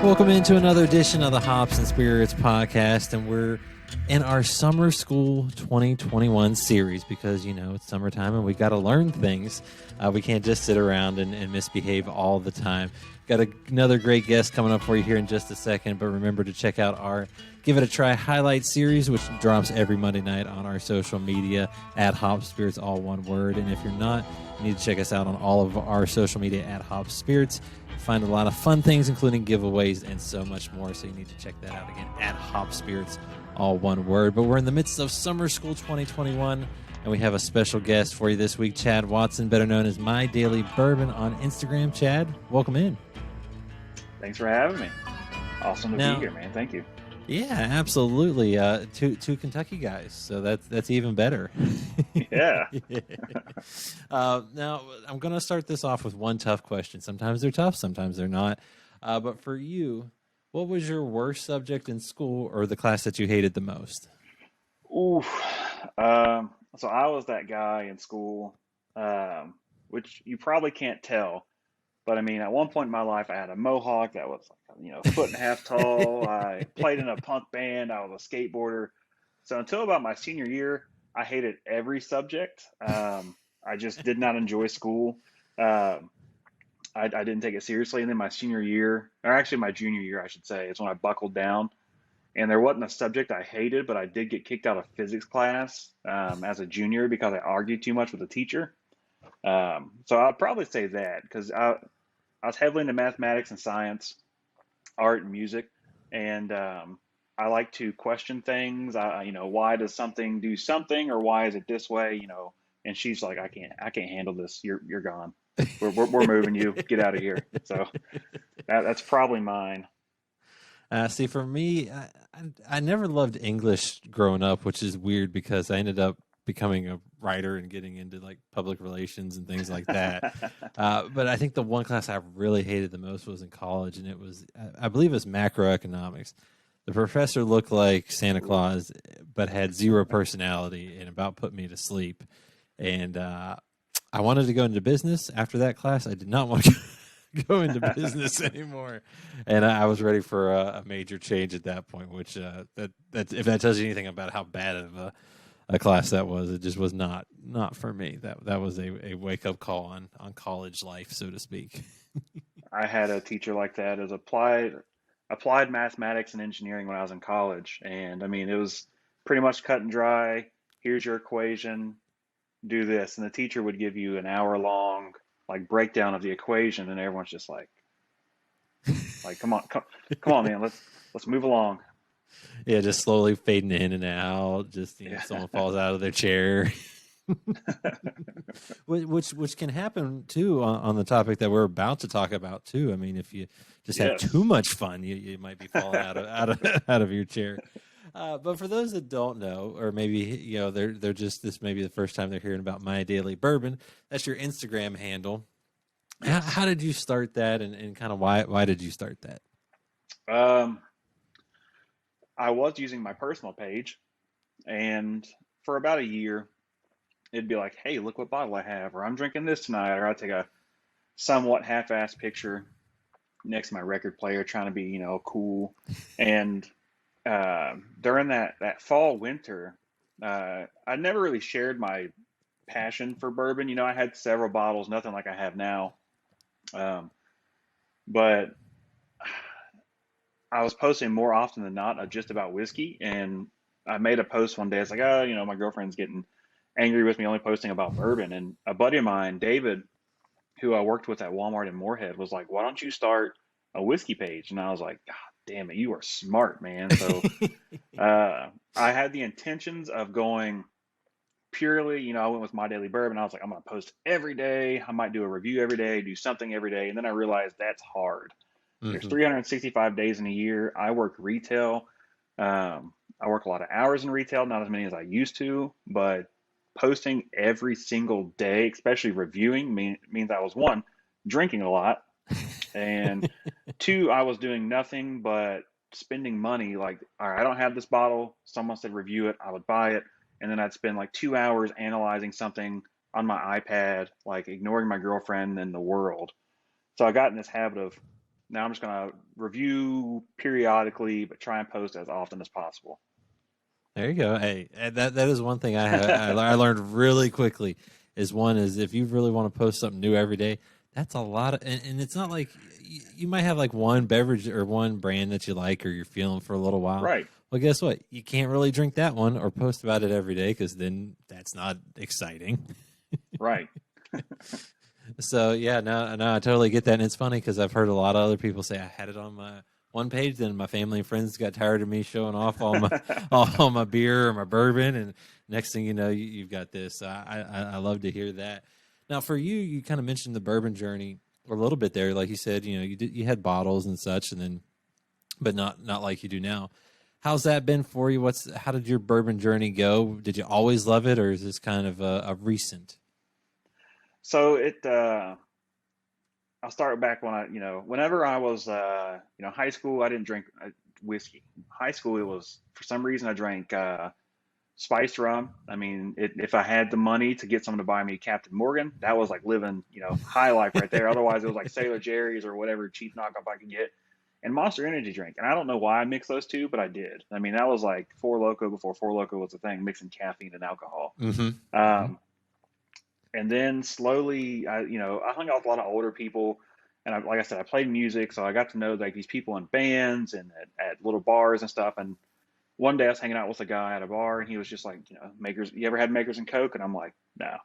Welcome into another edition of the Hops and Spirits podcast, and we're in our Summer School 2021 series because, you know, it's summertime and we got to learn things. We can't just sit around and misbehave all the time. Got another great guest coming up for you here in just a second, but remember to check out our Give It a Try highlight series, which drops every Monday night on our social media at Hops Spirits, all one word. And if you're not, you need to check us out on all of our social media at Hops Spirits. Find a lot of fun things, including giveaways and so much more. So you need to check that out again at Hop Spirits, all one word. But we're in the midst of Summer School 2021, and we have a special guest for you this week, Chad Watson, better known as My Daily Bourbon on Instagram. Chad, welcome in. Thanks for having me. Awesome to be here, man. Thank you. Yeah, absolutely. Two Kentucky guys, so that's even better. Yeah. Now, I'm going to start this off with one tough question. Sometimes they're tough, sometimes they're not. But for you, what was your worst subject in school or the class that you hated the most? Oof. So I was that guy in school, which you probably can't tell. But I mean, at one point in my life, I had a mohawk that was, a foot and a half tall. I played in a punk band. I was a skateboarder. So until about my senior year, I hated every subject. I just did not enjoy school. I didn't take it seriously. And then my senior year, or actually my junior year, I should say, is when I buckled down. And there wasn't a subject I hated, but I did get kicked out of physics class as a junior because I argued too much with the teacher. So I'd probably say that because I was heavily into mathematics and science, art and music, and I like to question things. Why does something do something, or why is it this way? And she's like, I can't handle this. You're gone. We're moving you. Get out of here. So that's probably mine. See, for me, I never loved English growing up, which is weird because I ended up becoming a writer and getting into like public relations and things like that. But I think the one class I really hated the most was in college, and it was, I believe it was macroeconomics. The professor looked like Santa Claus, but had zero personality and about put me to sleep. And I wanted to go into business after that class. I did not want to go into business anymore. And I was ready for a major change at that point, which that if that tells you anything about how bad of a class that was, it just was not for me. That was a wake up call on college life, so to speak. I had a teacher like that as applied mathematics and engineering when I was in college, and I mean it was pretty much cut and dry. Here's your equation, do this, and the teacher would give you an hour long like breakdown of the equation, and everyone's just like come on, man, let's move along. Yeah, just slowly fading in and out. Just someone falls out of their chair, which can happen too on the topic that we're about to talk about too. I mean, if you just have too much fun, you might be falling out of your chair. But for those that don't know, or maybe they're just this maybe the first time they're hearing about My Daily Bourbon. That's your Instagram handle. How did you start that, and kind of why did you start that? I was using my personal page, and for about a year, it'd be like, hey, look what bottle I have, or I'm drinking this tonight, or I'd take a somewhat half-assed picture next to my record player trying to be, cool. And during that fall, winter, I never really shared my passion for bourbon. I had several bottles, nothing like I have now. But I was posting more often than not just about whiskey, and I made a post one day. It's like, my girlfriend's getting angry with me only posting about bourbon. And a buddy of mine, David, who I worked with at Walmart in Moorhead, was like, why don't you start a whiskey page? And I was like, God damn it, you are smart, man. So I had the intentions of going purely, I went with My Daily Bourbon. I was like, I'm going to post every day. I might do a review every day, do something every day. And then I realized that's hard. There's 365 days in a year. I work retail. I work a lot of hours in retail, not as many as I used to, but posting every single day, especially reviewing, means I was, one, drinking a lot, and two, I was doing nothing but spending money. Like, all right, I don't have this bottle. Someone said review it. I would buy it, and then I'd spend like 2 hours analyzing something on my iPad, like ignoring my girlfriend and the world. So I got in this habit of Now I'm just going to review periodically, but try and post as often as possible. There you go. Hey, and that is one thing I learned really quickly. Is if you really want to post something new every day, that's a lot of, and it's not like you might have like one beverage or one brand that you like or you're feeling for a little while. Right. Well, guess what? You can't really drink that one or post about it every day because then that's not exciting. Right. So yeah, no, I totally get that, and it's funny because I've heard a lot of other people say I had it on my one page, then my family and friends got tired of me showing off all my beer or my bourbon, and next thing you know, you've got this. I love to hear that. Now, for you, you kind of mentioned the bourbon journey a little bit there, like you said, you had bottles and such, and then, but not like you do now. How's that been for you? How did your bourbon journey go? Did you always love it, or is this kind of a recent? So I'll start back when whenever I was, high school, I didn't drink whiskey. High school, it was, for some reason, I drank spiced rum. I mean, if I had the money to get someone to buy me Captain Morgan, that was like living, high life right there. Otherwise, it was like Sailor Jerry's or whatever cheap knockoff I could get. And Monster Energy drink. And I don't know why I mixed those two, but I did. I mean, that was like Four Loko before Four Loko was a thing, mixing caffeine and alcohol. Mm-hmm. Mm-hmm. And then slowly, I hung out with a lot of older people, and like I said, I played music, so I got to know like these people in bands and at little bars and stuff. And one day I was hanging out with a guy at a bar, and he was just like, Makers. You ever had Makers and Coke? And I'm like, no.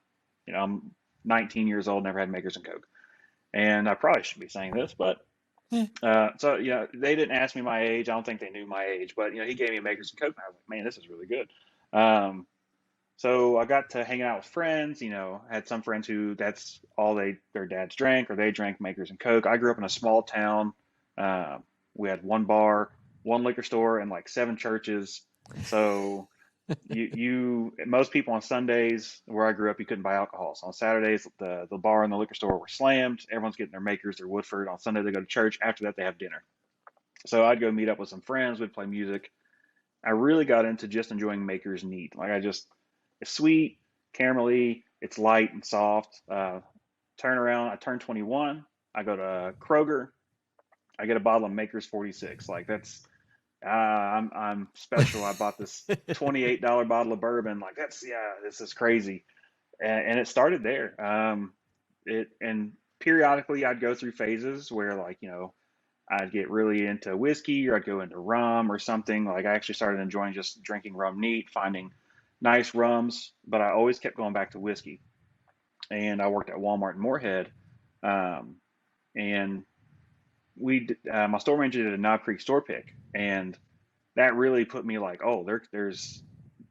I'm 19 years old, never had Makers and Coke. And I probably should be saying this, but so they didn't ask me my age. I don't think they knew my age, but he gave me a Makers and Coke, and I was like, man, this is really good. So I got to hang out with friends, had some friends who that's all their dads drank, or they drank Makers and Coke. I grew up in a small town. Uh, we had one bar, one liquor store, and like 7 churches. So most people on Sundays where I grew up, you couldn't buy alcohol. So on Saturdays, the bar and the liquor store were slammed. Everyone's getting their Makers, their Woodford. On Sunday, they go to church. After that, they have dinner. So I'd go meet up with some friends. We'd play music. I really got into just enjoying Makers neat. It's sweet, caramelly, it's light and soft. Turn around, I turn 21. I go to Kroger. I get a bottle of Maker's 46. Like that's, I'm special. I bought this $28 bottle of bourbon. Like this is crazy. And it started there. And periodically I'd go through phases where I'd get really into whiskey or I'd go into rum or something. Like I actually started enjoying just drinking rum neat, finding nice rums, but I always kept going back to whiskey. And I worked at Walmart in Moorhead, and my store manager did a Knob Creek store pick, and that really put me like, oh, there's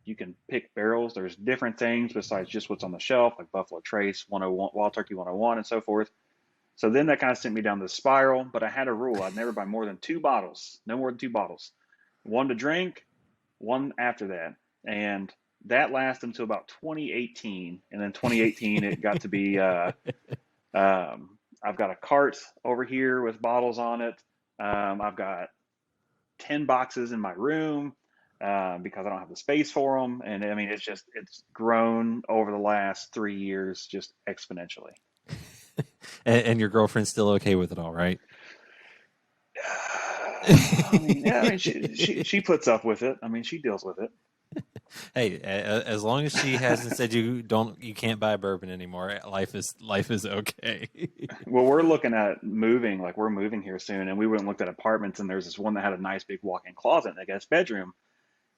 you can pick barrels. There's different things besides just what's on the shelf, like Buffalo Trace 101, Wild Turkey 101, and so forth. So then that kind of sent me down this spiral. But I had a rule: I'd never buy more than 2 bottles, no more than 2 bottles, one to drink, one after that, and that lasted until about 2018. And then 2018, it got to be, I've got a cart over here with bottles on it. I've got 10 boxes in my room because I don't have the space for them. And I mean, it's grown over the last 3 years, just exponentially. And your girlfriend's still okay with it all, right? She puts up with it. I mean, she deals with it. Hey, as long as she hasn't said you can't buy bourbon anymore, life is okay. Well, we're looking at moving, like we're moving here soon, and we went and looked at apartments, and there's this one that had a nice big walk-in closet in the guest bedroom.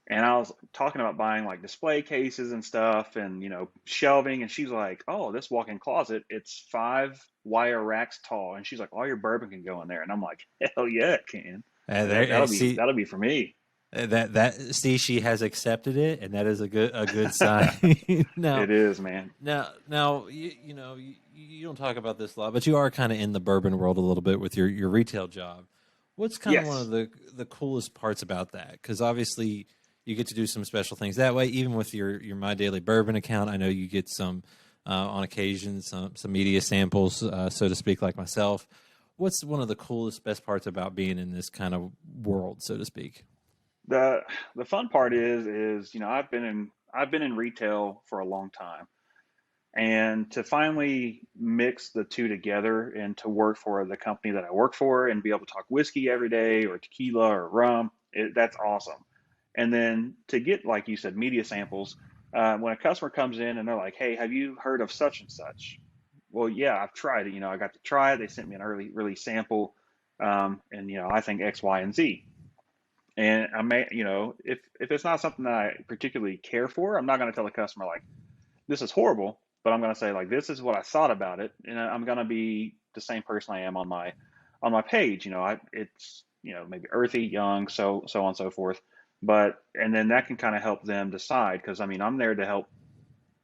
And I was talking about buying like display cases and stuff and, shelving. And she's like, oh, this walk-in closet, it's 5 wire racks tall. And she's like, all your bourbon can go in there. And I'm like, hell yeah, it can. That'll be for me. See, she has accepted it, and that is a good sign. Now, it is, man. Now, you don't talk about this a lot, but you are kind of in the bourbon world a little bit with your retail job. What's kind of one of the coolest parts about that? Because obviously you get to do some special things that way. Even with your My Daily Bourbon account, I know you get some on occasion some media samples, so to speak, like myself. What's one of the coolest, best parts about being in this kind of world, so to speak? The fun part is I've been in retail for a long time. And to finally mix the two together and to work for the company that I work for and be able to talk whiskey every day or tequila or rum, that's awesome. And then to get, like you said, media samples, when a customer comes in and they're like, "Hey, have you heard of such and such?" Well, yeah, I've tried it. I got to try it. They sent me an early sample, and I think X, Y, and Z. And I may, if it's not something that I particularly care for, I'm not going to tell the customer like, this is horrible, but I'm going to say like, this is what I thought about it, and I'm going to be the same person I am on my page. It's maybe earthy, young, so on and so forth. But and then that can kind of help them decide, because I mean I'm there to help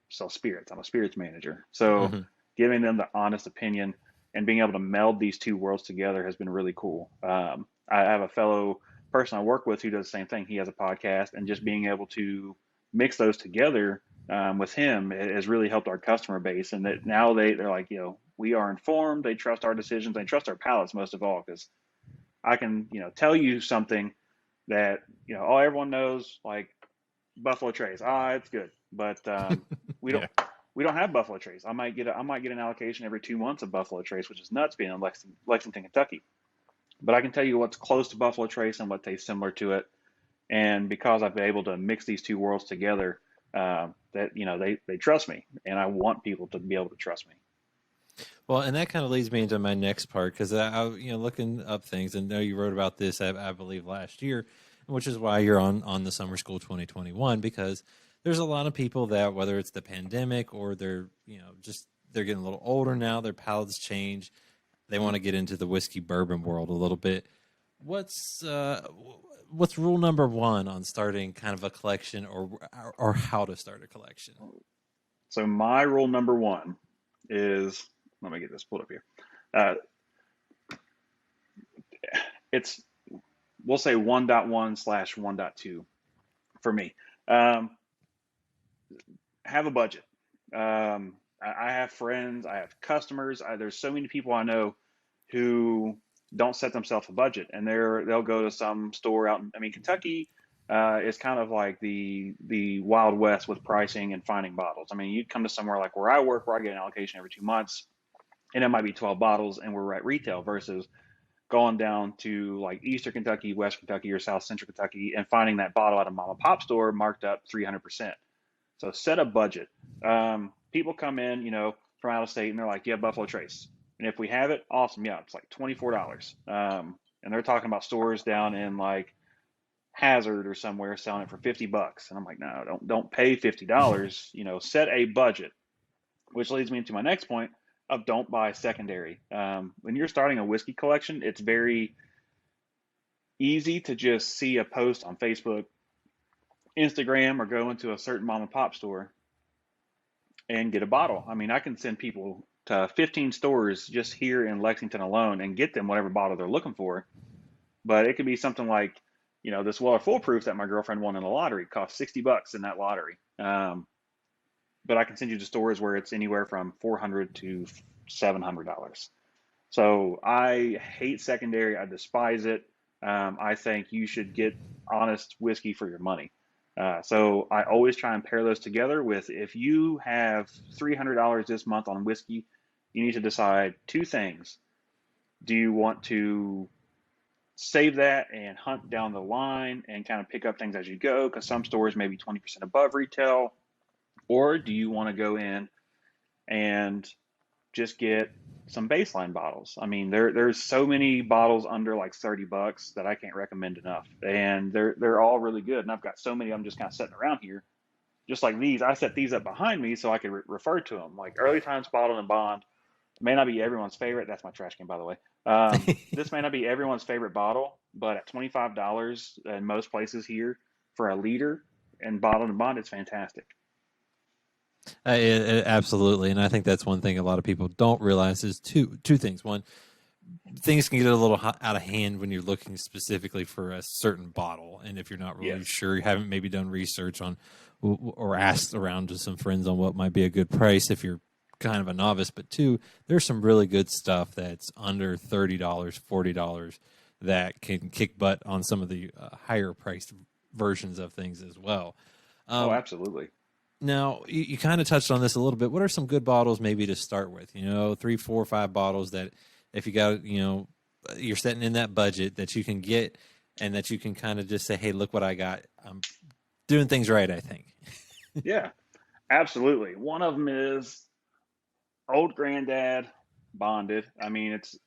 sell spirits. I'm a spirits manager, so Hmm. giving them the honest opinion and being able to meld these two worlds together has been really cool. I have a fellow person I work with who does the same thing. He has a podcast, and just being able to mix those together with him has really helped our customer base. And that now they're like, we are informed. They trust our decisions. They trust our palates most of all, because I can tell you something that oh, everyone knows, like Buffalo Trace. It's good, but we don't Yeah. we don't have Buffalo Trace. I might get an allocation every 2 months of Buffalo Trace, which is nuts being in Lexington, Kentucky. But I can tell you what's close to Buffalo Trace and what tastes similar to it. And because I've been able to mix these two worlds together, that they trust me, and I want people to be able to trust me. Well, and that kind of leads me into my next part, because looking up things, and know you wrote about this, I believe, last year, which is why you're on the Summer School 2021, because there's a lot of people that, whether it's the pandemic or they're just they're getting a little older now, their palates change, they want to get into the whiskey bourbon world a little bit. What's what's rule number one on starting kind of a collection, or how to start a collection? So my rule number one is, let me get this pulled up here. Uh, it's we'll say 1.1/1.2 for me. Um, have a budget. I have friends, I have customers. There's so many people I know who don't set themselves a budget, and they'll go to some store out. I mean, Kentucky is kind of like the Wild West with pricing and finding bottles. I mean, you'd come to somewhere like where I work, where I get an allocation every 2 months, and it might be 12 bottles, and we're at retail, versus going down to like Eastern Kentucky, West Kentucky, or South Central Kentucky and finding that bottle at a mom and pop store marked up 300%. So set a budget. People come in, from out of state, and they're like, "Yeah, Buffalo Trace." And if we have it, awesome. Yeah, it's like $24. And they're talking about stores down in like Hazard or somewhere selling it for $50. And I'm like, no, don't pay $50. Set a budget. Which leads me into my next point of don't buy secondary. When you're starting a whiskey collection, it's very easy to just see a post on Facebook, Instagram, or go into a certain mom and pop store and get a bottle. I mean, I can send people to 15 stores just here in Lexington alone and get them whatever bottle they're looking for. But it could be something like, this Weller Foolproof that my girlfriend won in the lottery cost $60 in that lottery. But I can send you to stores where it's anywhere from $400 to $700. So I hate secondary. I despise it. I think you should get honest whiskey for your money. So I always try and pair those together with, if you have $300 this month on whiskey, you need to decide two things. Do you want to save that and hunt down the line and kind of pick up things as you go? Because some stores may be 20% above retail. Or do you want to go in and just get some baseline bottles? I mean, there's so many bottles under like $30 that I can't recommend enough, and they're all really good. And I've got so many of them just kind of sitting around here, just like these. I set these up behind me so I could refer to them. Like Early Times Bottled and Bond may not be everyone's favorite. That's my trash can, by the way. This may not be everyone's favorite bottle, but at $25 in most places here for a liter and bottled and bond, it's fantastic. Absolutely, and I think that's one thing a lot of people don't realize is two things. One, things can get a little out of hand when you're looking specifically for a certain bottle, and if you're not really Yes. sure, you haven't maybe done research on or asked around to some friends on what might be a good price if you're kind of a novice. But two, there's some really good stuff that's under $30, $40 that can kick butt on some of the higher priced versions of things as well. Oh, Um, absolutely. Now, you kind of touched on this a little bit. What are some good bottles maybe to start with? 3, 4, 5 bottles that if you got, you're setting in that budget that you can get and that you can kind of just say, hey, look what I got. I'm doing things right, I think. Yeah, absolutely. One of them is Old Granddad Bonded. I mean, it's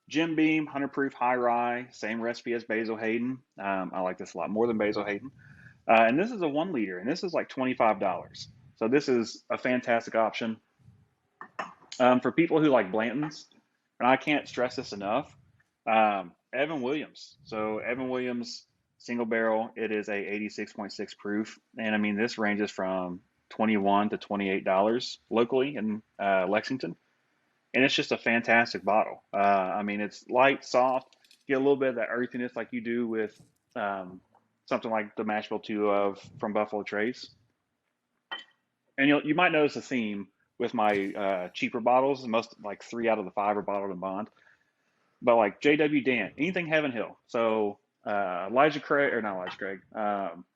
Jim Beam, 100 proof high rye, same recipe as Basil Hayden. I like this a lot more than Basil Hayden. And this is a 1 liter, and this is like $25. So this is a fantastic option for people who like Blanton's. And I can't stress this enough. Evan Williams. So Evan Williams single barrel. It is a 86.6 proof, and I mean this ranges from $21 to $28 locally in Lexington, and it's just a fantastic bottle. I mean it's light, soft. You get a little bit of that earthiness like you do with something like the Mash Bill 2 of from Buffalo Trace. And you might notice a theme with my cheaper bottles. Most like 3 out of the 5 are bottled in bond. But like J.W. Dant, anything Heaven Hill. So Elijah Craig, or not Elijah Craig,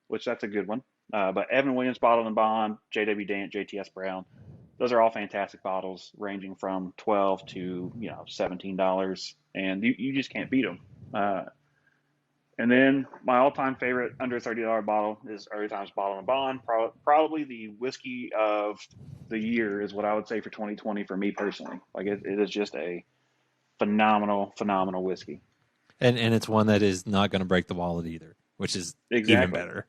which that's a good one. But Evan Williams bottled in bond, J.W. Dant, JTS Brown. Those are all fantastic bottles, ranging from $12 to $17, and you just can't beat them. And then my all-time favorite under $30 bottle is Early Times Bottled in Bond. Probably the whiskey of the year is what I would say for 2020 for me personally. Like it is just a phenomenal whiskey. And it's one that is not going to break the wallet either, which is even Exactly. better.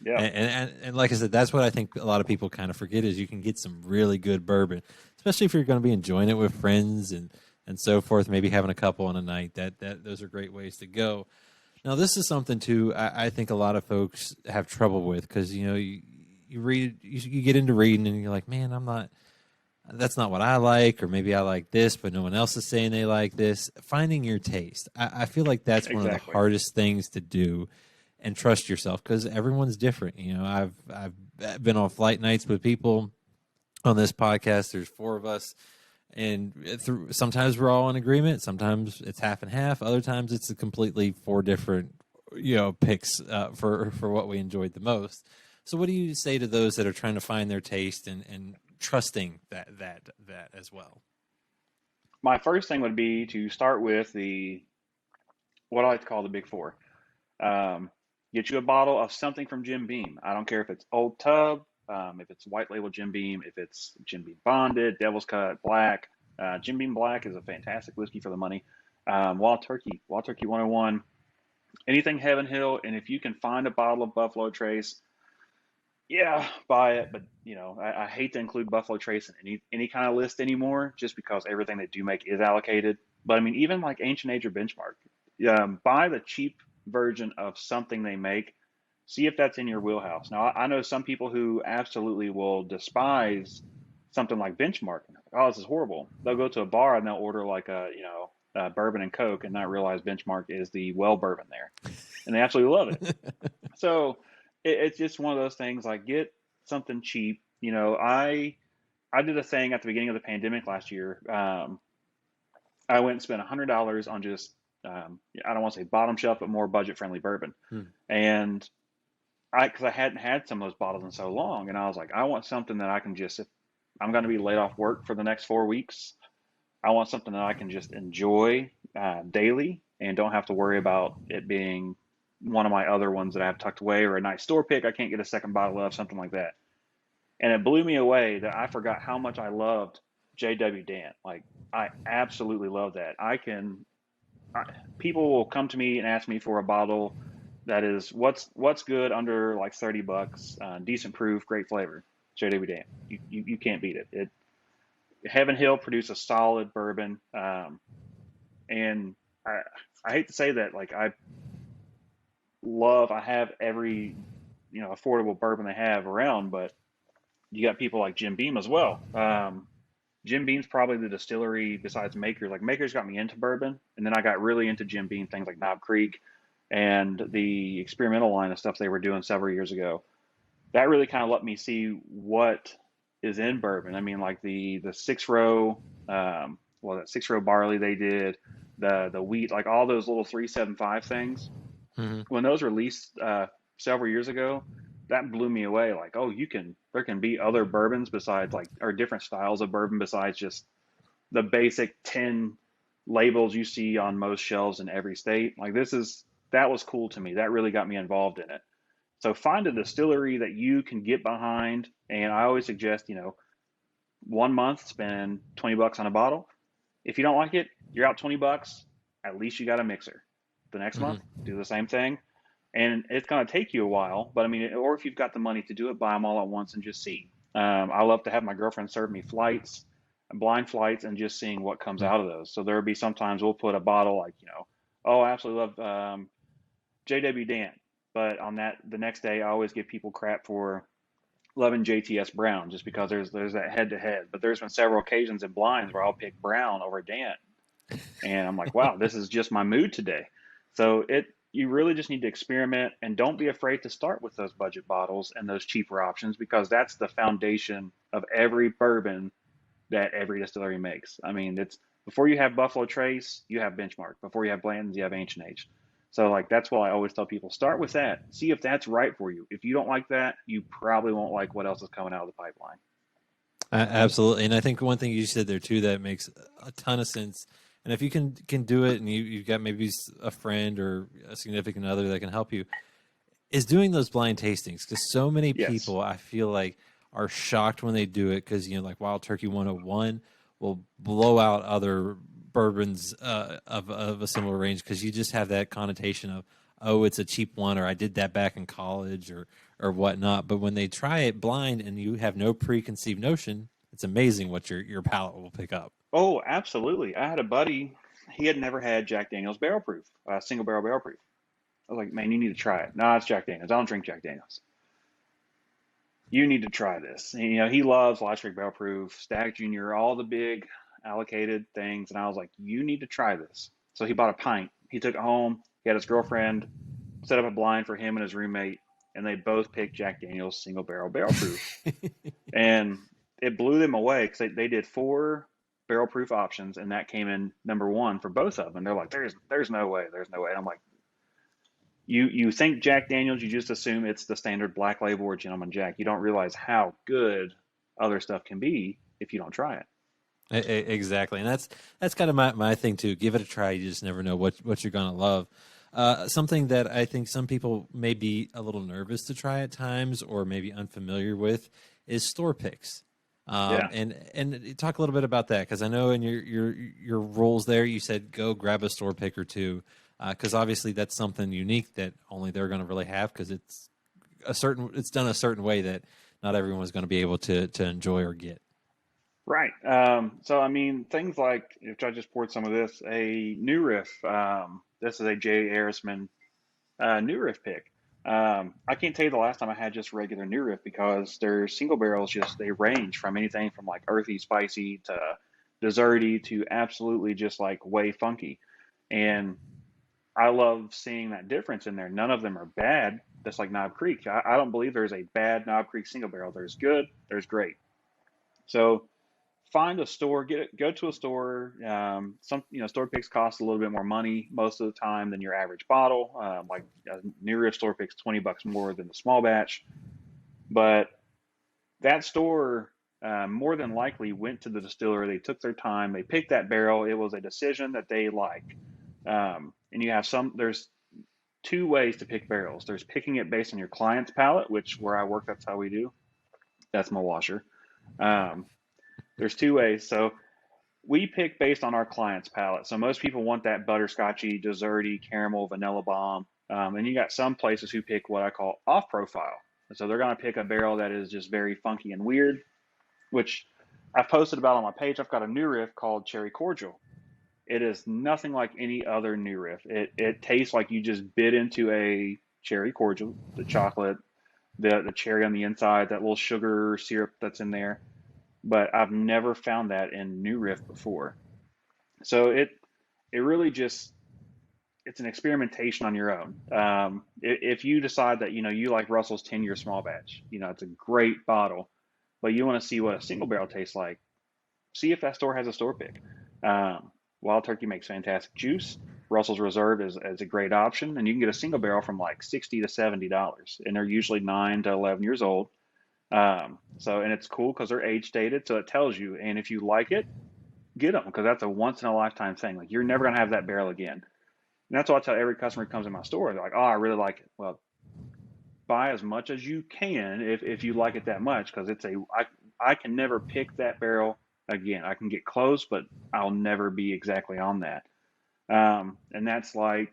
Yeah. And like I said, that's what I think a lot of people kind of forget is you can get some really good bourbon, especially if you're going to be enjoying it with friends and so forth, maybe having a couple on a night. That those are great ways to go. Now, this is something, too, I think a lot of folks have trouble with because, you read, you get into reading and you're like, man, that's not what I like, or maybe I like this, but no one else is saying they like this. Finding your taste. I feel like that's one of the hardest things to do and trust yourself because everyone's different. I've been on flight nights with people on this podcast. There's 4 of us. And sometimes we're all in agreement. Sometimes it's half and half. Other times it's a completely 4 different, picks for what we enjoyed the most. So what do you say to those that are trying to find their taste and trusting that as well? My first thing would be to start with what I like to call the big 4. Get you a bottle of something from Jim Beam. I don't care if it's Old Tub, if it's white label Jim Beam, if it's Jim Beam Bonded, Devil's Cut, Black. Jim Beam Black is a fantastic whiskey for the money. Wild Turkey 101, anything Heaven Hill. And if you can find a bottle of Buffalo Trace, yeah, buy it. But, I hate to include Buffalo Trace in any kind of list anymore just because everything they do make is allocated. But, I mean, even like Ancient Age or Benchmark, buy the cheap version of something they make. See if that's in your wheelhouse. Now, I know some people who absolutely will despise something like Benchmark. Oh, this is horrible. They'll go to a bar and they'll order like a bourbon and Coke and not realize Benchmark is the well bourbon there, and they absolutely love it. So it's just one of those things. Like get something cheap. I did a thing at the beginning of the pandemic last year. I went and spent $100 on just I don't want to say bottom shelf, but more budget friendly bourbon, and because I hadn't had some of those bottles in so long, and I was like, I want something that I can just, if I'm going to be laid off work for the next 4 weeks, I want something that I can just enjoy daily and don't have to worry about it being one of my other ones that I have tucked away or a nice store pick I can't get a second bottle of, something like that. And it blew me away that I forgot how much I loved J.W. Dant. Like, I absolutely love that. People will come to me and ask me for a bottle that is what's good under like $30, decent proof, great flavor. J.W. Dant, you can't beat it. Heaven Hill produced a solid bourbon, and I hate to say that, like I have every affordable bourbon they have around, but you got people like Jim Beam as well. Jim Beam's probably the distillery besides Makers. Like Makers got me into bourbon, and then I got really into Jim Beam, things like Knob Creek and the experimental line of stuff they were doing several years ago. That really kind of let me see what is in bourbon. I mean, like the 6-row, that 6-row barley they did, the wheat, like all those little 375 things. Mm-hmm. When those released several years ago, that blew me away. Like, oh, there can be other bourbons besides like, or different styles of bourbon besides just the basic 10 labels you see on most shelves in every state. Like, that was cool to me. That really got me involved in it. So find a distillery that you can get behind. And I always suggest, 1 month, spend $20 on a bottle. If you don't like it, you're out $20. At least you got a mixer. The next month, Hmm. do the same thing. And it's going to take you a while, but I mean, or if you've got the money to do it, buy them all at once and just see. I love to have my girlfriend serve me flights, blind flights, and just seeing what comes out of those. So there'll be sometimes we'll put a bottle like, oh, I absolutely love JW Dan, but on that the next day I always give people crap for loving JTS Brown just because there's that head to head. But there's been several occasions in blinds where I'll pick Brown over Dan, and I'm like, wow, this is just my mood today. So you really just need to experiment and don't be afraid to start with those budget bottles and those cheaper options because that's the foundation of every bourbon that every distillery makes. I mean, it's before you have Buffalo Trace, you have Benchmark. Before you have Blanton's, you have Ancient Age. So like that's why I always tell people start with that. See if that's right for you. If you don't like that, you probably won't like what else is coming out of the pipeline. Absolutely, and I think one thing you said there too that makes a ton of sense. And if you can do it, and you've got maybe a friend or a significant other that can help you, is doing those blind tastings because so many Yes. people I feel like are shocked when they do it because like Wild Turkey 101 will blow out other bourbons of a similar range because you just have that connotation of, oh, it's a cheap one, or I did that back in college, or whatnot. But when they try it blind and you have no preconceived notion, it's amazing what your palate will pick up. Oh, absolutely. I had a buddy, he had never had Jack Daniel's barrel proof, single barrel proof. I was like, man, you need to try it. No, it's Jack Daniels. I don't drink Jack Daniels. You need to try this. And, he loves Last Creek Barrel Proof, Stag Junior, all the big allocated things. And I was like, you need to try this. So he bought a pint. He took it home. He had his girlfriend set up a blind for him and his roommate, and they both picked Jack Daniel's single barrel proof. And it blew them away because they did four barrel proof options, and that came in number one for both of them. They're like, there's no way, there's no way. And I'm like, you think Jack Daniels, you just assume it's the standard Black Label or Gentleman Jack. You don't realize how good other stuff can be if you don't try it. Exactly, and that's kind of my thing too. Give it a try. You just never know what you're gonna love. Something that I think some people may be a little nervous to try at times, or maybe unfamiliar with, is store picks. Yeah. And talk a little bit about that because I know in your roles there, you said go grab a store pick or two because obviously that's something unique that only they're going to really have because it's done a certain way that not everyone's going to be able to enjoy or get. Right. So, I mean, things like, if I just poured some of this, a new riff. This is a J. Arisman new riff pick. I can't tell you the last time I had just regular new riff because their single barrels they range from anything from like earthy, spicy to desserty to absolutely just like way funky. And I love seeing that difference in there. None of them are bad, just like Knob Creek. I don't believe there's a bad Knob Creek single barrel. There's good, there's great. So find a store, go to a store. Store picks cost a little bit more money most of the time than your average bottle. Like a New Riff store picks $20 more than the small batch, but that store more than likely went to the distiller. They took their time. They picked that barrel. It was a decision that they like. And there's two ways to pick barrels. There's picking it based on your client's palate, which where I work, that's how we do. That's my washer. Um, there's two ways. So we pick based on our client's palate. So most people want that butterscotchy, desserty, caramel, vanilla bomb. And you got some places who pick what I call off profile. So they're going to pick a barrel that is just very funky and weird, which I've posted about on my page. I've got a new riff called Cherry Cordial. It is nothing like any other new riff. It tastes like you just bit into a cherry cordial, the chocolate, the cherry on the inside, that little sugar syrup that's in there. But I've never found that in new riff before. So it really just it's an experimentation on your own. If you decide that you like Russell's 10-year small batch, it's a great bottle, but you want to see what a single barrel tastes like. See if that store has a store pick. Wild Turkey makes fantastic juice. Russell's Reserve is a great option, and you can get a single barrel from like $60 to $70, and they're usually 9 to 11 years old. And it's cool because they're age stated, so it tells you. And if you like it, get them because that's a once in a lifetime thing. Like you're never gonna have that barrel again. And that's what I tell every customer who comes in my store. They're like, "Oh, I really like it." Well, buy as much as you can if you like it that much because I can never pick that barrel again. I can get close, but I'll never be exactly on that. And that's like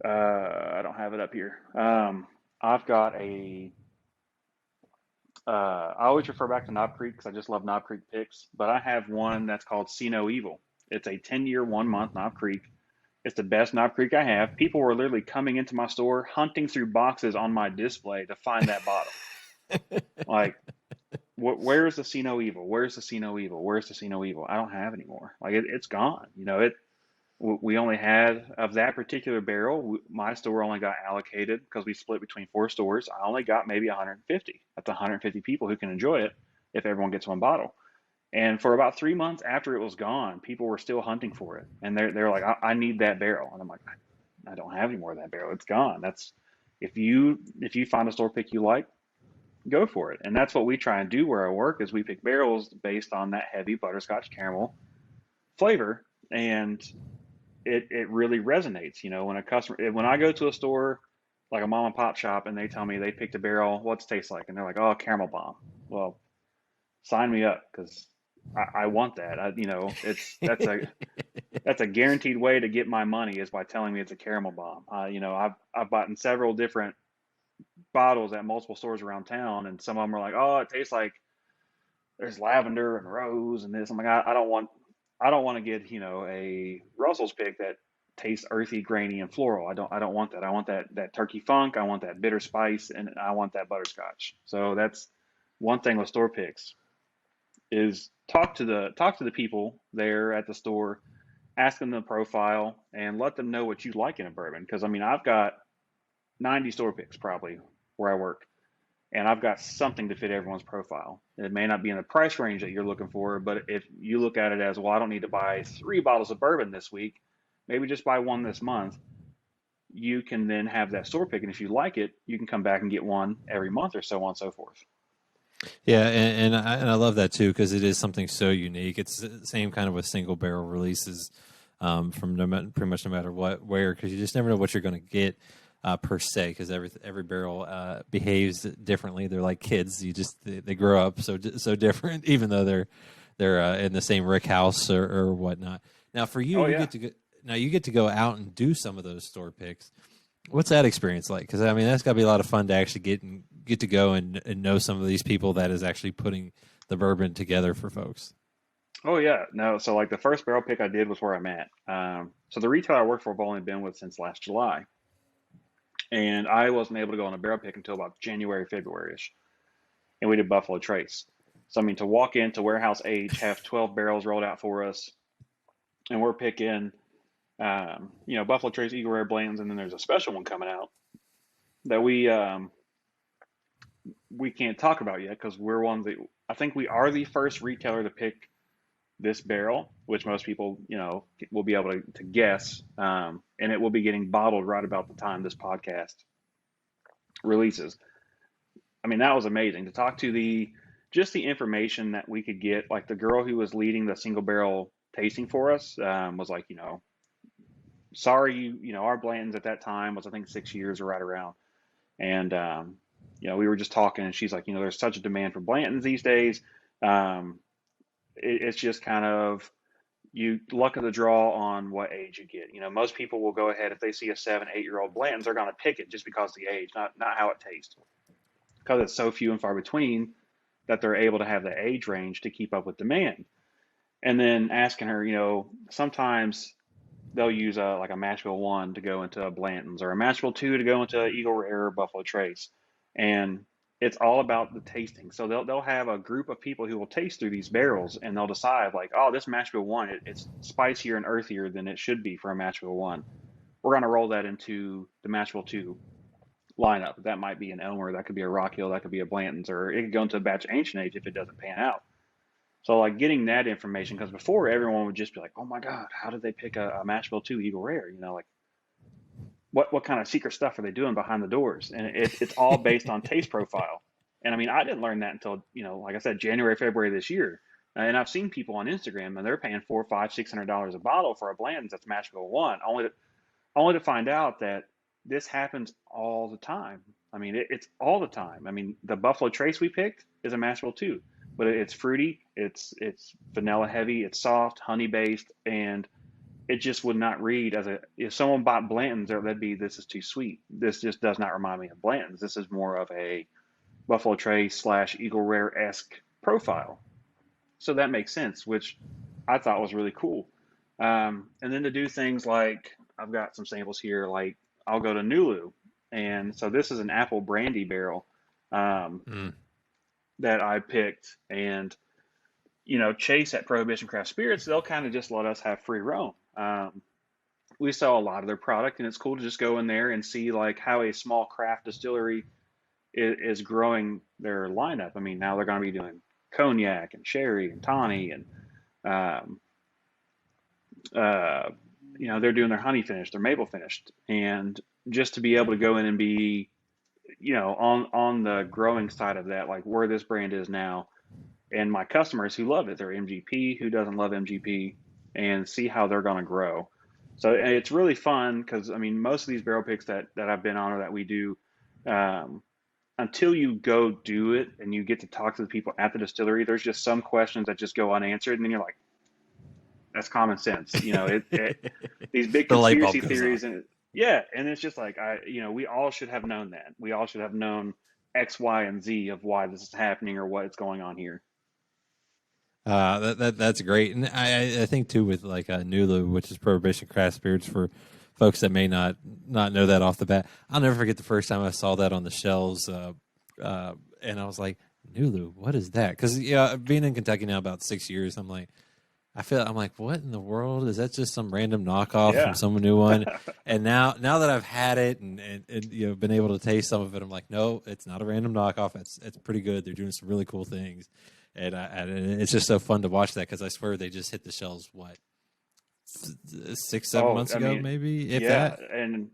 I don't have it up here. I've got a I always refer back to Knob Creek because I just love Knob Creek picks, but I have one that's called See No Evil. It's a 10-year, 1 month Knob Creek. It's the best Knob Creek I have. People were literally coming into my store, hunting through boxes on my display to find that bottle. Like, where's the See No Evil? Where's the See No Evil? Where's the See No Evil? I don't have anymore. Like, it's gone. We only had of that particular barrel. My store only got allocated because we split between 4 stores. I only got maybe 150. That's 150 people who can enjoy it if everyone gets one bottle. And for about 3 months after it was gone, people were still hunting for it, and they're like, I need that barrel, and I'm like, I don't have any more of that barrel. It's gone. That's if you find a store pick you like, go for it. And that's what we try and do where I work is we pick barrels based on that heavy butterscotch caramel flavor, and it really resonates. When I go to a store like a mom and pop shop and they tell me they picked a barrel, what's it taste like? And they're like, oh, caramel bomb. Well, sign me up because I want that. That's a guaranteed way to get my money is by telling me it's a caramel bomb. I've bought in several different bottles at multiple stores around town, and some of them are like, oh, it tastes like there's lavender and rose and this. I'm like, I don't want to get a Russell's pick that tastes earthy, grainy, and floral. I don't want that. I want that turkey funk. I want that bitter spice, and I want that butterscotch. So that's one thing with store picks is talk to the people there at the store, ask them the profile, and let them know what you like in a bourbon. Because I mean, I've got 90 store picks probably where I work, and I've got something to fit everyone's profile. It may not be in the price range that you're looking for, but if you look at it as, well, I don't need to buy 3 bottles of bourbon this week, maybe just buy one this month. You can then have that store pick, and if you like it, you can come back and get one every month or so on and so forth. Yeah, and I love that too because it is something so unique. It's the same kind of with single barrel releases from pretty much no matter where, because you just never know what you're going to get per se, because every barrel behaves differently. They're like kids; they grow up so different, even though they're in the same rick house or whatnot. Now, for you, Oh you yeah. get to go, now you get to go out and do some of those store picks. What's that experience like? Because I mean, that's got to be a lot of fun to actually get to go and know some of these people that is actually putting the bourbon together for folks. Oh yeah. No. So like the first barrel pick I did was where I'm at. So the retailer I work for, I've only been with since last July, and I wasn't able to go on a barrel pick until about January, February-ish, and we did Buffalo Trace. So I mean, to walk into warehouse age, have 12 barrels rolled out for us, and we're picking, Buffalo Trace, Eagle Rare Blends, and then there's a special one coming out that we can't talk about yet because we're one that I think we are the first retailer to pick this barrel, which most people, will be able to guess, and it will be getting bottled right about the time this podcast releases. I mean, that was amazing to talk to the information that we could get. Like the girl who was leading the single barrel tasting for us was like, sorry, our Blanton's at that time was I think 6 years or right around, and we were just talking, and she's like, there's such a demand for Blantons these days. It's just kind of you luck of the draw on what age you get. Most people will go ahead if they see a 7, 8-year-old Blanton's, they're going to pick it just because of the age, not how it tastes, because it's so few and far between that they're able to have the age range to keep up with demand. And then asking her, sometimes they'll use like a Mashville 1 to go into a Blanton's or a Mashville 2 to go into Eagle Rare or Buffalo Trace. And it's all about the tasting. So they'll have a group of people who will taste through these barrels, and they'll decide like, oh, this Mashville 1, it's spicier and earthier than it should be for a Mashville 1. We're going to roll that into the Mashville 2 lineup. That might be an Elmer, that could be a Rock Hill, that could be a Blanton's, or it could go into a batch of Ancient Age if it doesn't pan out. So like getting that information, because before everyone would just be like, oh my God, how did they pick a Mash Bill 2 Eagle Rare? You know, like what kind of secret stuff are they doing behind the doors? And it's all based on taste profile. And I mean, I didn't learn that until, like I said, January, February this year. And I've seen people on Instagram and they're paying $400, $500, $600 a bottle for a blend that's Mash Bill 1, only to find out that this happens all the time. I mean, it's all the time. I mean, the Buffalo Trace we picked is a Mashville too, but it's fruity, it's vanilla heavy, it's soft, honey based, and it just would not read as a. If someone bought Blanton's, that'd be this is too sweet. This just does not remind me of Blanton's. This is more of a Buffalo Trace / Eagle Rare esque profile. So that makes sense, which I thought was really cool. And then to do things like I've got some samples here, like I'll go to Nulu, and so this is an apple brandy barrel um, Mm. that I picked, and Chase at Prohibition Craft Spirits, they'll kind of just let us have free roam. We sell a lot of their product, and it's cool to just go in there and see like how a small craft distillery is growing their lineup. I mean, now they're going to be doing cognac and sherry and tawny and um, uh, they're doing their honey finished, their maple finished, and just to be able to go in and be, on the growing side of that, like where this brand is now, and my customers who love it, they're MGP, who doesn't love MGP, and see how they're going to grow. So it's really fun because I mean, most of these barrel picks that I've been on or that we do, um, until you go do it and you get to talk to the people at the distillery, there's just some questions that just go unanswered, and then you're like, that's common sense. These big The light bulb conspiracy goes off. theories, and yeah, and it's just like we all should have known that. We all should have known X, Y, and Z of why this is happening or what's going on here. That's great, and I think too with like Nulu, which is Prohibition Craft Spirits for folks that may not know that off the bat. I'll never forget the first time I saw that on the shelves, and I was like, Nulu, what is that? Because being in Kentucky now about 6 years, I'm like, what in the world is that? Just some random knockoff from Yeah. some new one? And now that I've had it and been able to taste some of it, I'm like, no, it's not a random knockoff. It's pretty good. They're doing some really cool things, and it's just so fun to watch that because I swear they just hit the shelves 6-7 Oh, months I ago, mean, maybe if yeah, that. and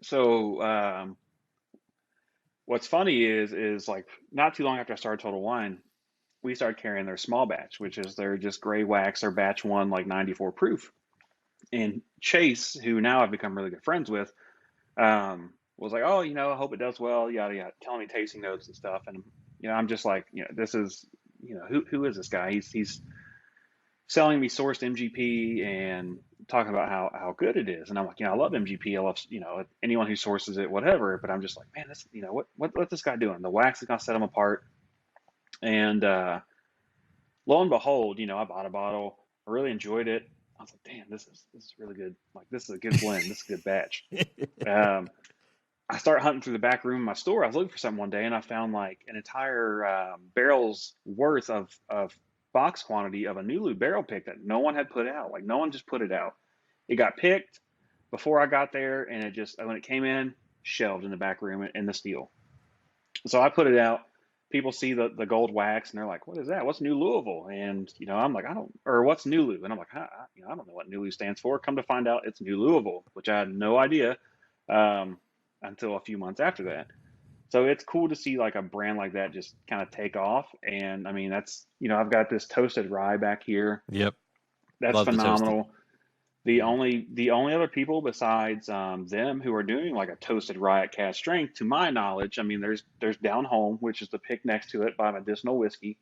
so what's funny is like not too long after I started Total Wine, we started carrying their small batch, which is their just gray wax or batch one, like 94 proof. And Chase, who now I've become really good friends with, was like, oh, I hope it does well, yada yada, telling me tasting notes and stuff. And I'm just like, this is, who is this guy? He's selling me sourced MGP and talking about how good it is. And I'm like, I love MGP. I love, anyone who sources it, whatever. But I'm just like, man, this, what's this guy doing? The wax is gonna set him apart. And lo and behold, I bought a bottle. I really enjoyed it. I was like, damn, this is really good. Like, this is a good blend. This is a good batch. Um, I started hunting through the back room of my store. I was looking for something one day, and I found like an entire barrel's worth of box quantity of a Nulu barrel pick that no one had put out. Like, no one just put it out. It got picked before I got there, and it just when it came in, shelved in the back room in the steel. So I put it out. People see the gold wax and they're like, "What is that? What's New Louisville?" And I'm like, "I don't," or "What's Nulu?" And I'm like, I don't know what Nulu stands for." Come to find out, it's New Louisville, which I had no idea um, until a few months after that. So it's cool to see like a brand like that just kind of take off. And I mean, that's I've got this toasted rye back here. Yep, That's love the toasted. phenomenal. The only other people besides them who are doing like a toasted rye at cast strength, to my knowledge, I mean, there's Down Home, which is the pick next to it by Medicinal Whiskey.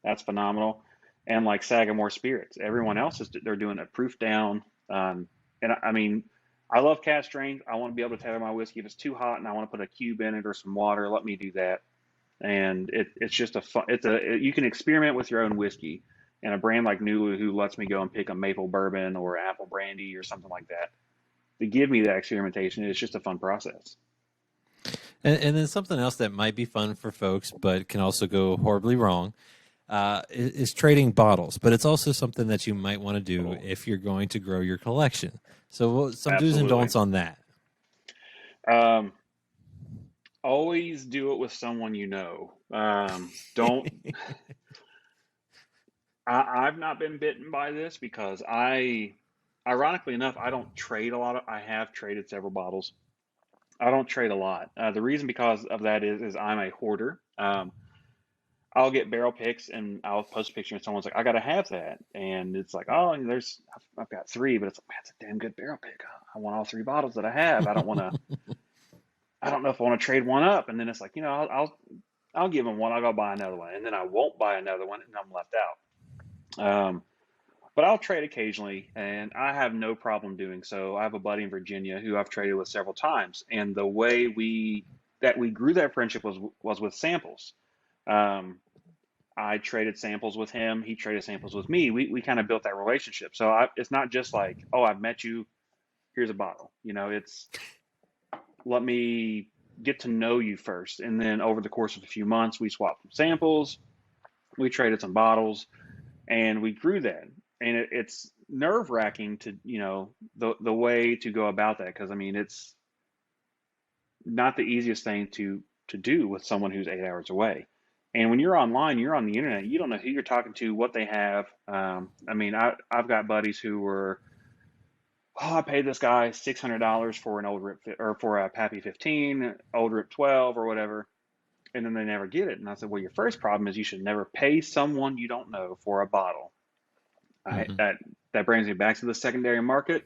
That's phenomenal, and like Sagamore Spirits. Everyone else they're doing a proof down, and I mean, I love cast strength. I want to be able to tailor my whiskey if it's too hot and I want to put a cube in it or some water. Let me do that, and it's just a fun. You can experiment with your own whiskey, and a brand like Nulu who lets me go and pick a maple bourbon or apple brandy or something like that to give me that experimentation. It's just a fun process. And then something else that might be fun for folks, but can also go horribly wrong, is trading bottles. But it's also something that you might want to do Oh, if you're going to grow your collection. So, some do's and absolutely. don'ts on that. Um, Always do it with someone you know. Don't I've not been bitten by this because ironically enough, I don't trade a lot. I have traded several bottles. I don't trade a lot. The reason because of that is I'm a hoarder. I'll get barrel picks and I'll post a picture and someone's like, I gotta have that. And it's like, oh, I've got three, but it's like, man, it's a damn good barrel pick. I want all three bottles that I have. I don't know if I want to trade one up. And then it's like, I'll give them one. I'll go buy another one. And then I won't buy another one and I'm left out. But I'll trade occasionally and I have no problem doing so. I have a buddy in Virginia who I've traded with several times. And the way we grew that friendship was with samples. Um, I traded samples with him. He traded samples with me. We kind of built that relationship. So it's not just like, oh, I've met you. Here's a bottle. It's let me get to know you first. And then over the course of a few months, we swapped some samples. We traded some bottles and we grew that. And it's nerve wracking to, the way to go about that. Cause I mean, it's not the easiest thing to do with someone who's 8 hours away. And when you're online, you're on the internet, you don't know who you're talking to, what they have. I mean, I've got buddies who were, oh, I paid this guy $600 for an old Rip or for a Pappy 15, old Rip 12 or whatever, and then they never get it. And I said, well, your first problem is you should never pay someone you don't know for a bottle. Hmm. That brings me back to the secondary market.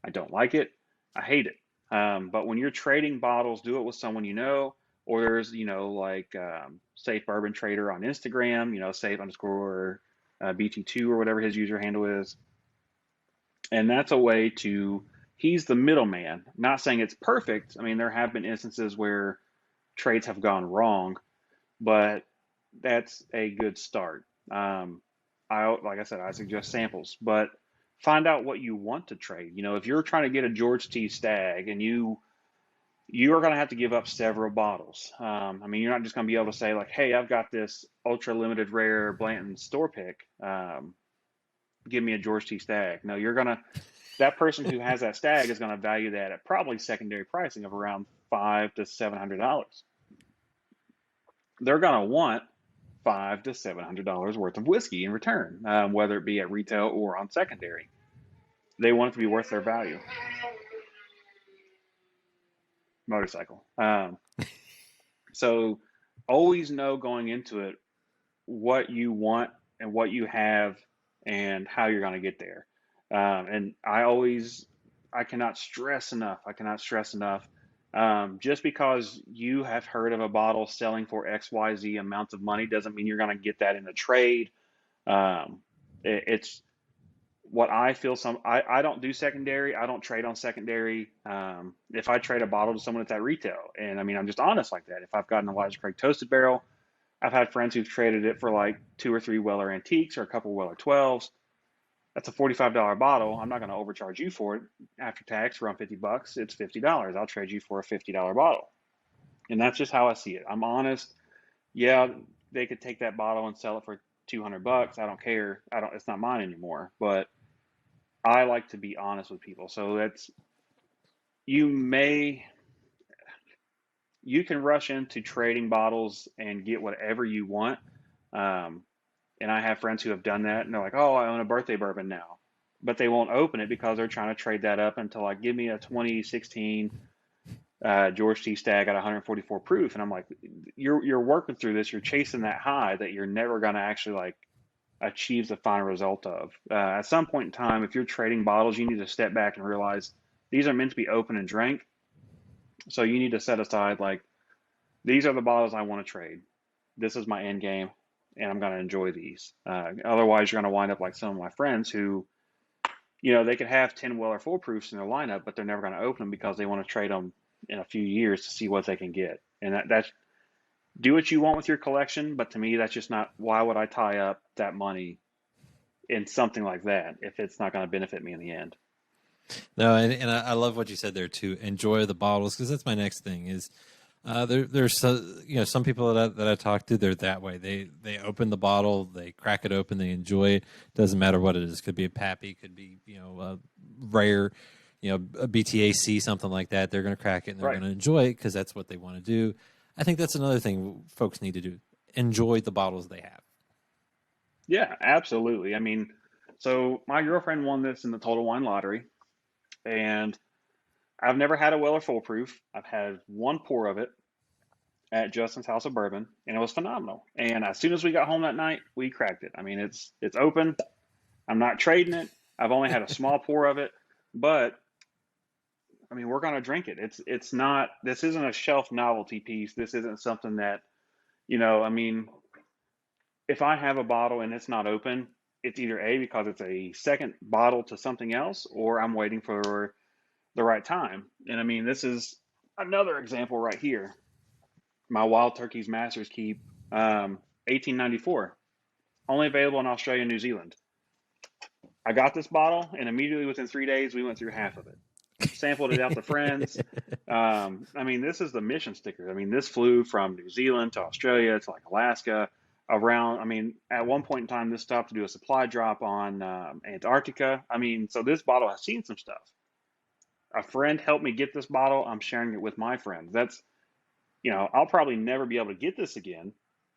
I don't like it. I hate it. But when you're trading bottles, do it with someone you know, or there's, like Safe Bourbon Trader on Instagram, safe underscore BT2 or whatever his user handle is. And that's a way he's the middleman. Not saying it's perfect. I mean, there have been instances where trades have gone wrong, but that's a good start. Like I said, I suggest samples, but find out what you want to trade. If you're trying to get a George T. Stagg and you are going to have to give up several bottles. I mean, you're not just going to be able to say like, hey, I've got this ultra limited rare Blanton store pick. Give me a George T. Stagg. No, that person who has that stag is going to value that at probably secondary pricing of around $500 to $700. They're going to want $500 to $700 worth of whiskey in return, whether it be at retail or on secondary. They want it to be worth their value. Motorcycle. So always know going into it what you want and what you have and how you're going to get there. And I cannot stress enough. Just because you have heard of a bottle selling for XYZ amounts of money doesn't mean you're going to get that in a trade. It's what I feel. I don't do secondary. I don't trade on secondary. If I trade a bottle to someone, it's at retail. And I mean, I'm just honest like that. If I've gotten a Elijah Craig toasted barrel, I've had friends who've traded it for like 2 or 3 Weller Antiques or a couple Weller 12s. That's a $45 bottle. I'm not going to overcharge you for it. After tax, around $50, it's $50. I'll trade you for a $50 bottle. And that's just how I see it. I'm honest. Yeah, they could take that bottle and sell it for $200. I don't care. It's not mine anymore. But I like to be honest with people. So you can rush into trading bottles and get whatever you want. And I have friends who have done that and they're like, oh, I own a birthday bourbon now. But they won't open it because they're trying to trade that up into like, give me a 2016 George T. Stagg at 144 proof. And I'm like, you're working through this. You're chasing that high that you're never going to actually like achieve the final result of. At some point in time, if you're trading bottles, you need to step back and realize these are meant to be open and drank. So you need to set aside like, these are the bottles I want to trade. This is my end game, and I'm going to enjoy these. Otherwise, you're going to wind up like some of my friends who, they could have 10 Weller full proofs in their lineup, but they're never going to open them because they want to trade them in a few years to see what they can get. And that's do what you want with your collection, but to me, that's just not, why would I tie up that money in something like that if it's not going to benefit me in the end? No, and I love what you said there too. Enjoy the bottles, because that's my next thing. Is there's some people that I talk to, they're that way. They open the bottle, they crack it open, they enjoy it. Doesn't matter what it is. Could be a Pappy, could be a rare, a BTAC, something like that. They're going to crack it and they're Right. going to enjoy it because that's what they want to do. I think that's another thing folks need to do. Enjoy the bottles they have. Yeah, absolutely. I mean, so my girlfriend won this in the Total Wine Lottery, and I've never had a Weller Full Proof. I've had one pour of it at Justin's House of Bourbon, and it was phenomenal. And as soon as we got home that night, we cracked it. I mean, it's open. I'm not trading it. I've only had a small pour of it, but I mean, we're gonna drink it. It's not. This isn't a shelf novelty piece. This isn't something that, I mean, if I have a bottle and it's not open, it's either A, because it's a second bottle to something else, or I'm waiting for the right time. And I mean, this is another example right here. My Wild Turkey's Master's Keep, 1894, only available in Australia and New Zealand. I got this bottle, and immediately within 3 days, we went through half of it. Sampled it out to friends. I mean, this is the mission sticker. I mean, this flew from New Zealand to Australia to like Alaska, around. I mean, at one point in time, this stopped to do a supply drop on Antarctica. I mean, so this bottle has seen some stuff. A friend helped me get this bottle. I'm sharing it with my friends. I'll probably never be able to get this again.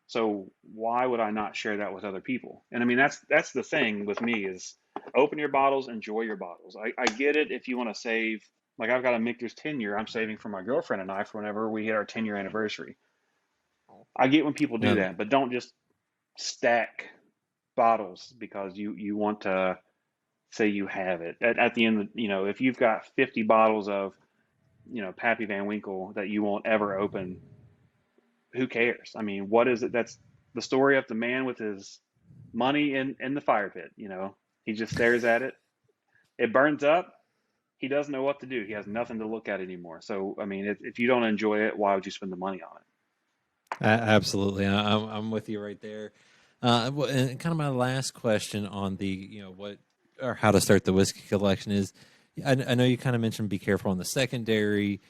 So why would I not share that with other people? And I mean, that's the thing with me is open your bottles, enjoy your bottles. I get it if you want to save. Like I've got a Michter's 10 year I'm saving for my girlfriend and I for whenever we hit our 10-year anniversary. I get when people do No, that, but don't just stack bottles because you want to say you have it. At the end, if you've got 50 bottles of, Pappy Van Winkle that you won't ever open, who cares? I mean, what is it? That's the story of the man with his money in the fire pit. He just stares at it. It burns up. He doesn't know what to do. He has nothing to look at anymore. So, I mean, if you don't enjoy it, why would you spend the money on it? absolutely. I'm with you right there. And kind of my last question on the, what or how to start the whiskey collection is, I know you kind of mentioned be careful on the secondary,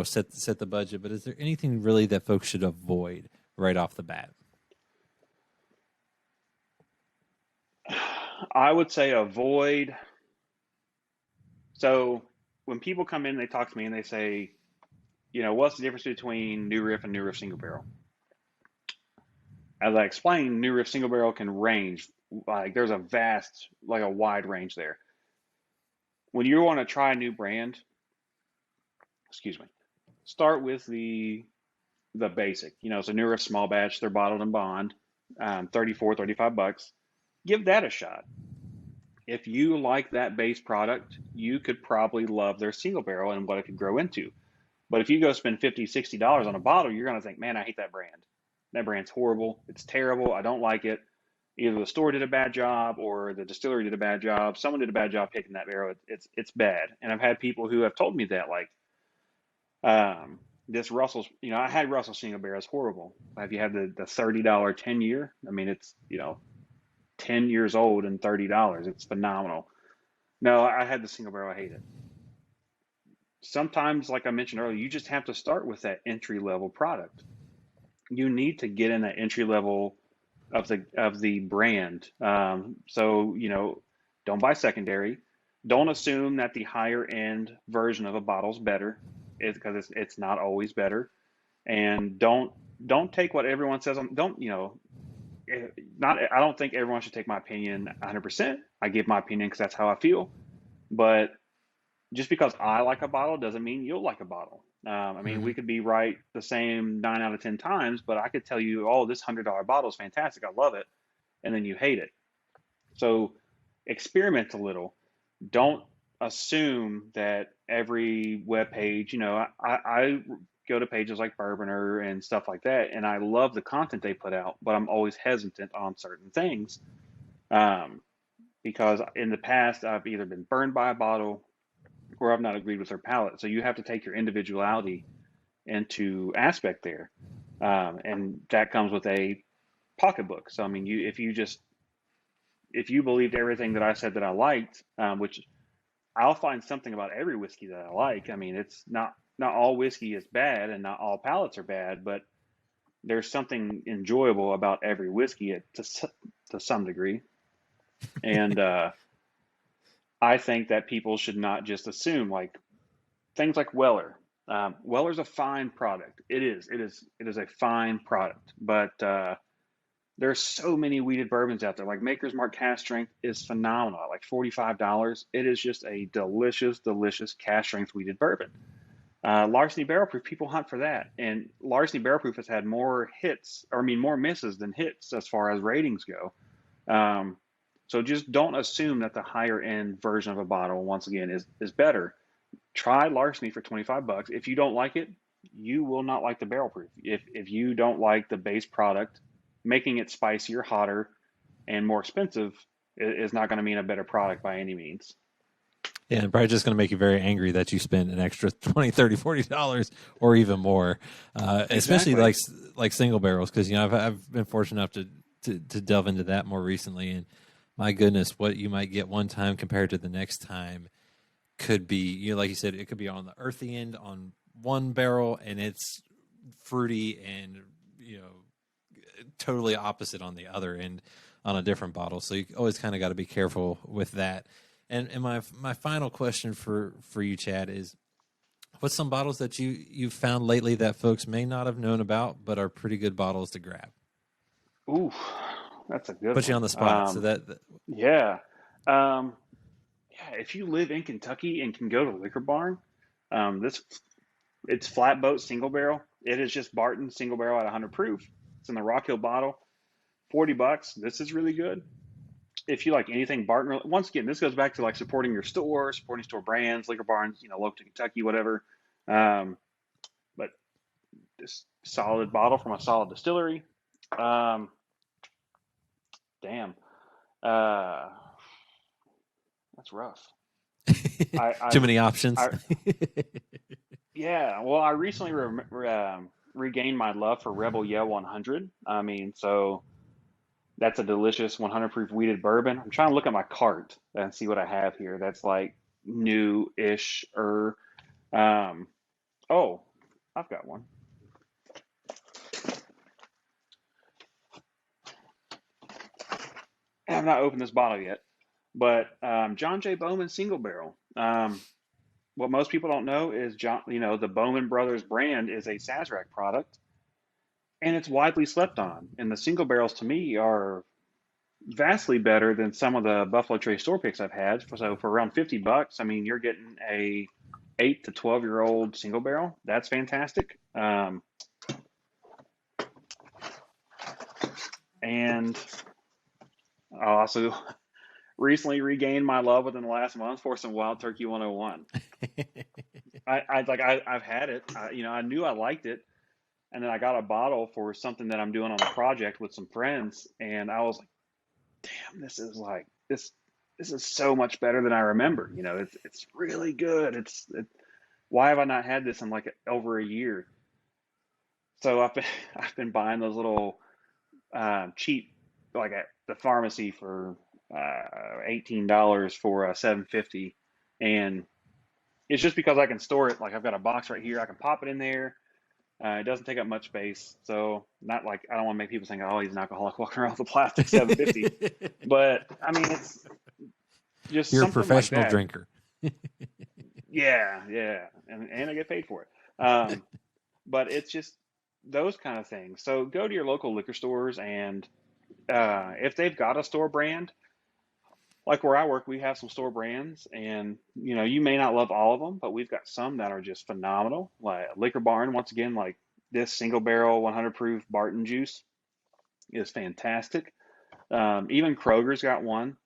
set the budget, but is there anything really that folks should avoid right off the bat? I would say avoid. So, when people come in, they talk to me and they say, what's the difference between New Riff and New Riff Single Barrel? As I explained, New Riff Single Barrel can range, like there's a wide range there. When you want to try a new brand, excuse me, start with the basic. So New Riff small batch, they're bottled in bond, 34, $35. Give that a shot. If you like that base product, you could probably love their single barrel and what it could grow into. But if you go spend $50, $60 on a bottle, you're going to think, man, I hate that brand. That brand's horrible. It's terrible. I don't like it. Either the store did a bad job or the distillery did a bad job. Someone did a bad job picking that barrel. It's bad. And I've had people who have told me that, like, this Russell's, I had Russell single barrel. It's horrible. Have you had the $30 10 year? I mean, it's, 10 years old and $30. It's phenomenal. No, I had the single barrel. I hate it. Sometimes, like I mentioned earlier, you just have to start with that entry level product. You need to get in that entry level of the brand. So don't buy secondary. Don't assume that the higher end version of a bottle's better, because it's not always better. And don't take what everyone says. Don't not. I don't think everyone should take my opinion 100%. I give my opinion because that's how I feel. But just because I like a bottle doesn't mean you'll like a bottle. I mean, we Hmm. could be right the same 9 out of 10 times, but I could tell you, oh, this $100 bottle is fantastic. I love it. And then you hate it. So experiment a little. Don't assume that every web page, I go to pages like Bourboner and stuff like that, and I love the content they put out, but I'm always hesitant on certain things, um, because in the past I've either been burned by a bottle or I've not agreed with their palate. So you have to take your individuality into aspect there, and that comes with a pocketbook. So I mean, if you believed everything that I said that I liked, which I'll find something about every whiskey that I like. I mean, it's not all whiskey is bad and not all palates are bad, but there's something enjoyable about every whiskey to some degree. And I think that people should not just assume like things like Weller. Weller's a fine product. It is. It is a fine product. But there's so many weeded bourbons out there. Like Maker's Mark Cask Strength is phenomenal, like $45. It is just a delicious, delicious cask strength weeded bourbon. Larceny Barrel Proof, people hunt for that, and Larceny Barrel Proof has had more hits, or I mean more misses than hits as far as ratings go. Um, so just don't assume that the higher end version of a bottle, once again, is better. Try Larceny for 25 bucks. If you don't like it, you will not like the barrel proof. If you don't like the base product, making it spicier, hotter, and more expensive is not going to mean a better product by any means. Yeah, and probably just going to make you very angry that you spent an extra $20, $30, $40 or even more, especially like single barrels, because I've been fortunate enough to delve into that more recently, and my goodness, what you might get one time compared to the next time could be, like you said, it could be on the earthy end on one barrel, and it's fruity and totally opposite on the other end on a different bottle. So you always kind of got to be careful with that. And my final question for you, Chad, is what's some bottles that you've found lately that folks may not have known about but are pretty good bottles to grab? Ooh, that's a good Put you one. on the spot. So Yeah. Um, yeah, if you live in Kentucky and can go to Liquor Barn, it's Flatboat Single Barrel. It is just Barton Single Barrel at 100 proof. It's in the Rock Hill bottle, $40. This is really good. If you like anything Barton, once again, this goes back to like supporting your store, supporting store brands, Liquor Barns, local to Kentucky, whatever. Um, but this solid bottle from a solid distillery. Um, damn, uh, that's rough. too many options. Yeah. Well, I recently regained my love for Rebel Yell 100. I mean, so that's a delicious 100 proof wheated bourbon. I'm trying to look at my cart and see what I have here. That's like new-ish or oh, I've got one. I have not opened this bottle yet, but John J. Bowman Single Barrel. What most people don't know is the Bowman Brothers brand is a Sazerac product, and it's widely slept on. And the single barrels to me are vastly better than some of the Buffalo Trace store picks I've had. So for around $50, I mean, you're getting a 8 to 12-year-old single barrel. That's fantastic. And I also recently regained my love within the last month for some Wild Turkey 101. I've had it. I knew I liked it, and then I got a bottle for something that I'm doing on a project with some friends, and I was like, damn, this is so much better than I remember. It's really good. Why have I not had this in like over a year? So I've been buying those little cheap, like at the pharmacy for $18 for 750, and it's just because I can store it. Like I've got a box right here, I can pop it in there. It doesn't take up much space, so not like I don't want to make people think, oh, he's an alcoholic walking around with a plastic 750. But I mean, it's just You're a something like professional that. drinker. Yeah, and I get paid for it. But it's just those kind of things. So go to your local liquor stores, and if they've got a store brand, like where I work, we have some store brands, and you may not love all of them, but we've got some that are just phenomenal. Like Liquor Barn, once again, like this single barrel 100 proof Barton juice is fantastic. Even Kroger's got one,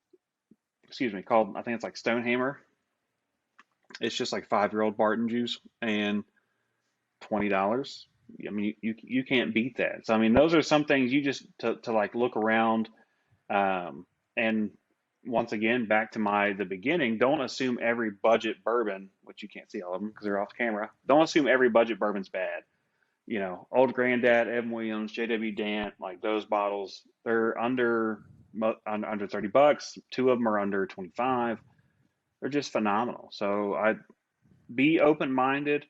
excuse me, called, I think it's like Stonehammer. It's just like 5-year-old Barton juice and $20. I mean, you can't beat that. So I mean, those are some things you just to like look around, and once again, back to the beginning, don't assume every budget bourbon, which you can't see all of them because they're off camera. Don't assume every budget bourbon's bad. Old Granddad, Evan Williams, J.W. Dant, like those bottles, they're under $30. Two of them are under 25. They're just phenomenal. So I be open-minded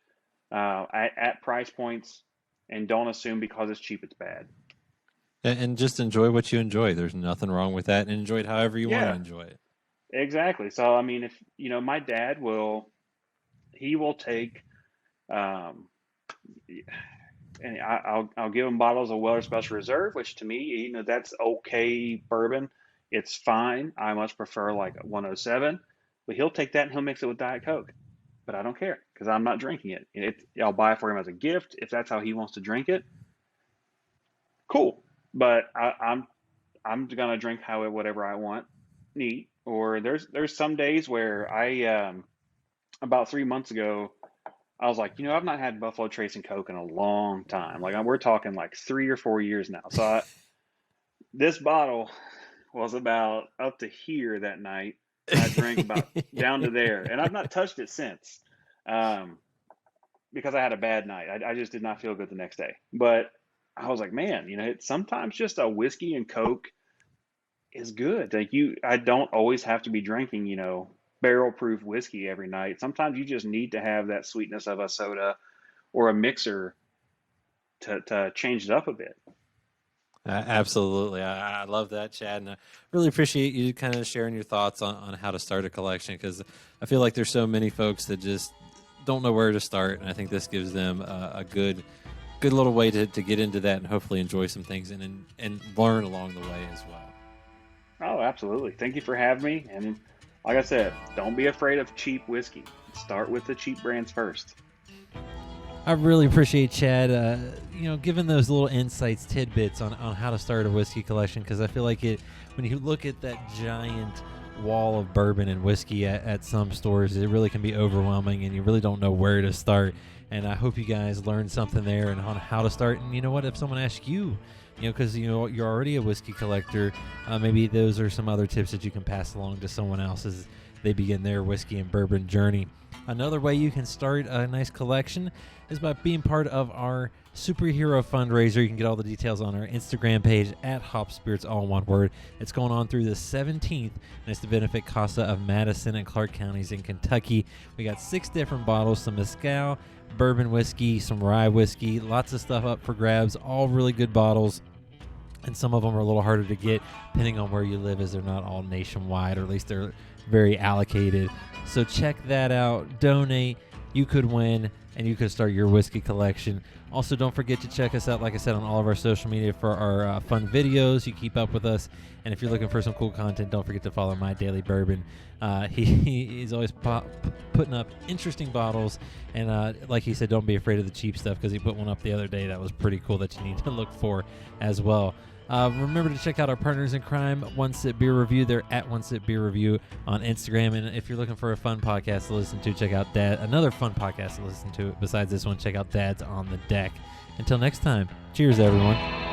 at price points, and don't assume because it's cheap it's bad. And just enjoy what you enjoy. There's nothing wrong with that. And enjoy it however you want to Yeah, enjoy it. exactly. So I mean, if my dad will take, um, and I'll give him bottles of Weller Special Reserve, which to me, that's okay bourbon. It's fine. I much prefer like a 107, but he'll take that and he'll mix it with Diet Coke. But I don't care because I'm not drinking it. I'll buy it for him as a gift if that's how he wants to drink it. Cool. But I'm gonna drink whatever I want, neat. Or there's some days where about 3 months ago I was like, I've not had Buffalo Trace and Coke in a long time. Like we're talking like 3 or 4 years now. So this bottle was about up to here that night. I drank about down to there, and I've not touched it since, because I had a bad night. I just did not feel good the next day. But I was like, man, sometimes just a whiskey and Coke is good. Like I don't always have to be drinking, barrel proof whiskey every night. Sometimes you just need to have that sweetness of a soda or a mixer to change it up a bit. Absolutely. I love that, Chad. And I really appreciate you kind of sharing your thoughts on how to start a collection, because I feel like there's so many folks that just don't know where to start. And I think this gives them a good little way to get into that and hopefully enjoy some things and learn along the way as well. Oh, absolutely. Thank you for having me. And like I said, don't be afraid of cheap whiskey. Start with the cheap brands first. I really appreciate Chad, giving those little insights, tidbits on how to start a whiskey collection, because I feel like when you look at that giant wall of bourbon and whiskey at some stores, it really can be overwhelming, and you really don't know where to start. And I hope you guys learned something there and on how to start. And you know what? If someone asks you, because you're already a whiskey collector, maybe those are some other tips that you can pass along to someone else as they begin their whiskey and bourbon journey. Another way you can start a nice collection is by being part of our superhero fundraiser. You can get all the details on our Instagram page at Hop Spirits, all one word. It's going on through the 17th, and it's to benefit CASA of Madison and Clark counties in Kentucky. We got 6 different bottles, some mezcal, bourbon whiskey, some rye whiskey, lots of stuff up for grabs, all really good bottles. And some of them are a little harder to get depending on where you live, as they're not all nationwide, or at least they're very allocated. So check that out. Donate. You could win, and you could start your whiskey collection. Also, don't forget to check us out, like I said, on all of our social media for our fun videos. You keep up with us. And if you're looking for some cool content, don't forget to follow My Daily Bourbon. He is always putting up interesting bottles. And like he said, don't be afraid of the cheap stuff, because he put one up the other day that was pretty cool that you need to look for as well. Remember to check out our partners in crime, One Sip Beer Review. They're at One Sip Beer Review on Instagram. And if you're looking for a fun podcast to listen to, check out another fun podcast to listen to besides this one. Check out Dad's on the Deck. Until next time, cheers, everyone.